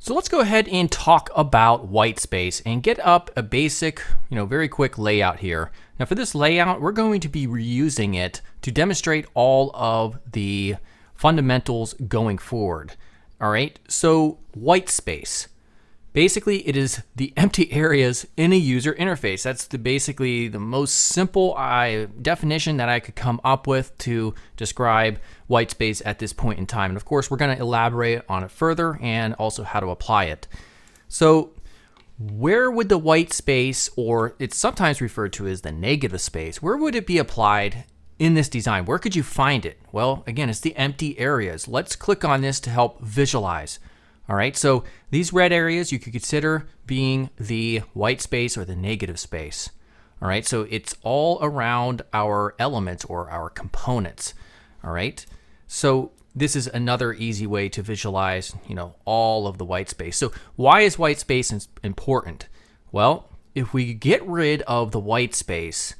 So let's go ahead and talk about white space and get up a basic, very quick layout here. Now for this layout, we're going to be reusing it to demonstrate all of the fundamentals going forward. All right, so white space. Basically, it is the empty areas in a user interface. That's basically the most simple definition that I could come up with to describe white space at this point in time. And of course, we're going to elaborate on it further and also how to apply it. So where would the white space, or it's sometimes referred to as the negative space, where would it be applied in this design? Where could you find it? Well, again, it's the empty areas. Let's click on this to help visualize. All right, so these red areas you could consider being the white space or the negative space. All right, so it's all around our elements or our components. All right, so this is another easy way to visualize, all of the white space. So why is white space important? Well, if we get rid of the white space,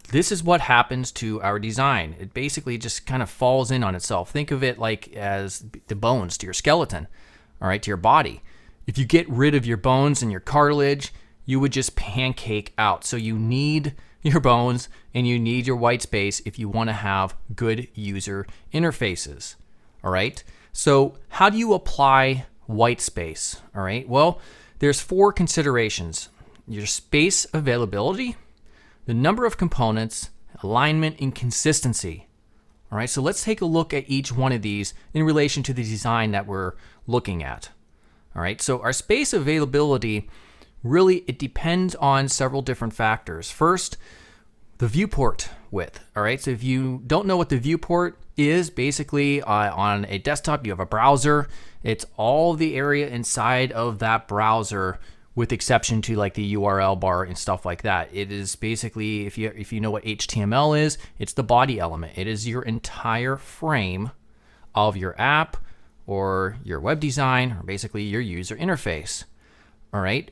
this is what happens to our design. It basically just kind of falls in on itself. Think of it like as the bones to your skeleton. All right, to your body. If you get rid of your bones and your cartilage, you would just pancake out. So you need your bones and you need your white space if you want to have good user interfaces. All right, so how do you apply white space? All right, well, there's 4 considerations: your space availability, the number of components, alignment, and consistency. All right, so let's take a look at each one of these in relation to the design that we're looking at. All right, so our space availability, really, it depends on several different factors. First, the viewport width. All right, so if you don't know what the viewport is, basically on a desktop, you have a browser. It's all the area inside of that browser, with exception to like the URL bar and stuff like that. It is basically, if you know what HTML is, it's the body element. It is your entire frame of your app or your web design, or basically your user interface. All right.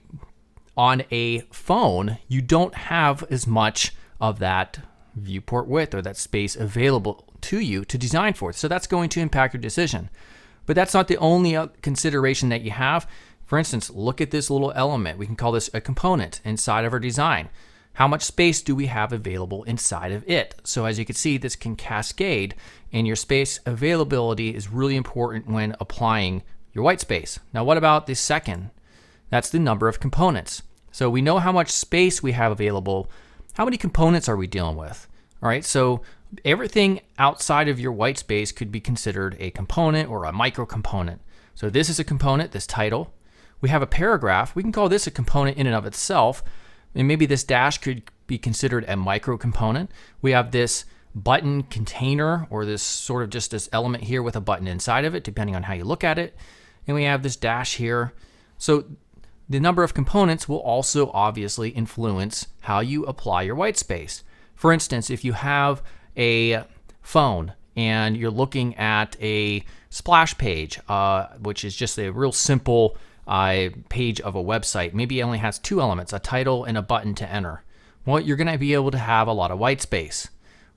On a phone, you don't have as much of that viewport width or that space available to you to design for. So that's going to impact your decision. But that's not the only consideration that you have. For instance, look at this little element. We can call this a component inside of our design. How much space do we have available inside of it? So as you can see, this can cascade, and your space availability is really important when applying your white space. Now, what about the second? That's the number of components. So we know how much space we have available. How many components are we dealing with? All right, so everything outside of your white space could be considered a component or a micro component. So this is a component, this title. We have a paragraph. We can call this a component in and of itself. And maybe this dash could be considered a micro component. We have this button container, or this sort of just this element here with a button inside of it, depending on how you look at it. And we have this dash here. So the number of components will also obviously influence how you apply your white space. For instance, if you have a phone and you're looking at a splash page, which is just a real simple page of a website, maybe it only has 2 elements, a title and a button to enter. Well, you're going to be able to have a lot of white space.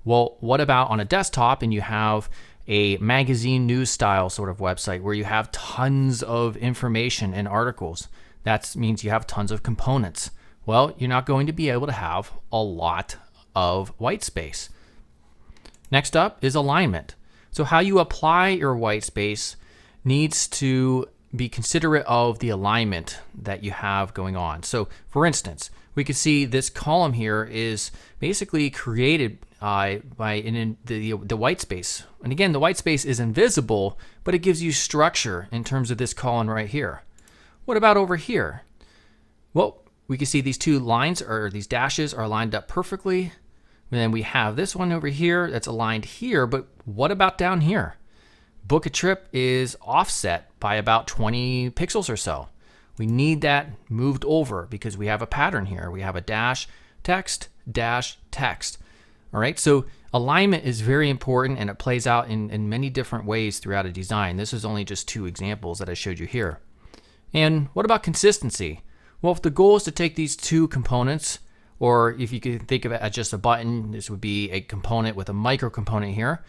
Well, what about on a desktop and you have a magazine news style sort of website where you have tons of information and articles? That means you have tons of components. Well, you're not going to be able to have a lot of white space. Next up is alignment. So how you apply your white space needs to be considerate of the alignment that you have going on. So for instance, we could see this column here is basically created by the white space. And again, the white space is invisible, but it gives you structure in terms of this column right here. What about over here? Well, we can see these 2 lines, or these dashes, are lined up perfectly. And then we have this one over here that's aligned here, but what about down here? Book a trip is offset by about 20 pixels or so. We need that moved over because we have a pattern here. We have a dash text, dash text. All right, so alignment is very important, and it plays out in many different ways throughout a design. This is only just 2 examples that I showed you here. And what about consistency? Well, if the goal is to take these 2 components, or if you could think of it as just a button, this would be a component with a micro component here.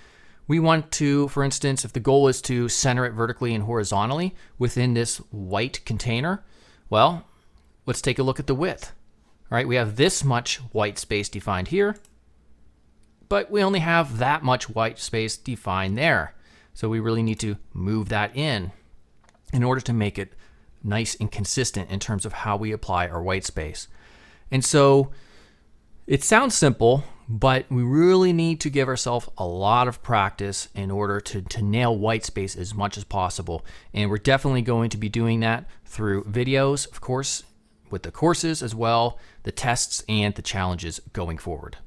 we want to, for instance, if the goal is to center it vertically and horizontally within this white container, well, let's take a look at the width. All right, we have this much white space defined here, but we only have that much white space defined there. So we really need to move that in order to make it nice and consistent in terms of how we apply our white space. And so it sounds simple, but we really need to give ourselves a lot of practice in order to nail white space as much as possible. And we're definitely going to be doing that through videos, of course, with the courses as well, the tests and the challenges going forward.